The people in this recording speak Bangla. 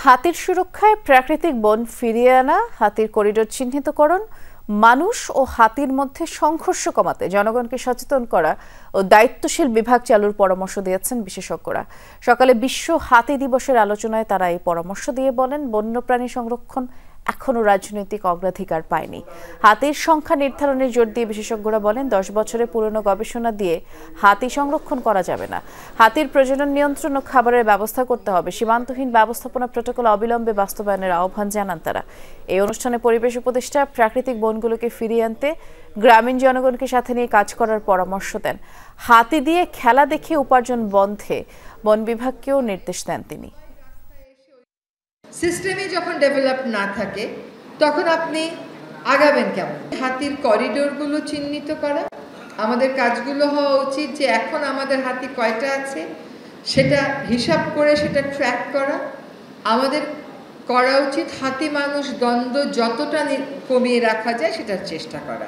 হাতির সুরক্ষায় প্রাকৃতিক বন ফিরিয়ে আনা, হাতির করিডোর চিহ্নিতকরণ, মানুষ ও হাতির মধ্যে সংঘর্ষ কমাতে জনগণকে সচেতন করা ও দায়িত্বশীল বিভাগ চালুর পরামর্শ দিয়েছেন বিশেষজ্ঞরা। সকালে বিশ্ব হাতি দিবসের আলোচনায় তারা এই পরামর্শ দিয়ে বলেন, বন্যপ্রাণী সংরক্ষণ এখনো রাজনৈতিক অগ্রাধিকার পায়নি। হাতির সংখ্যা নির্ধারণে জোর দিয়ে বিশেষজ্ঞরা বলেন, 10 বছরের পুরনো গবেষণা দিয়ে হাতি সংরক্ষণ করা যাবে না। হাতির প্রজনন নিয়ন্ত্রণ ও খাবারের ব্যবস্থা করতে হবে। সীমান্তহীন ব্যবস্থাপনা প্রটোকল অবিলম্বে বাস্তবায়নের আহ্বান জানান তারা। এই অনুষ্ঠানে পরিবেশ উপদেষ্টা প্রাকৃতিক বনগুলোকে ফিরিয়ে আনতে গ্রামীণ জনগণকে সাথে নিয়ে কাজ করার পরামর্শ দেন। হাতি দিয়ে খেলা দেখে উপার্জন বন্ধে বন বিভাগকেও নির্দেশ দেন তিনি। সিস্টেমে যখন ডেভেলপ না থাকে তখন আপনি আগাবেন কেমন? হাতির করিডোরগুলো চিহ্নিত করা, আমাদের কাজগুলো হওয়া উচিত যে এখন আমাদের হাতি কয়টা আছে সেটা হিসাব করে সেটা ট্র্যাক করা। আমাদের করা উচিত হাতি মানুষ দ্বন্দ্ব যতটা কমিয়ে রাখা যায় সেটার চেষ্টা করা।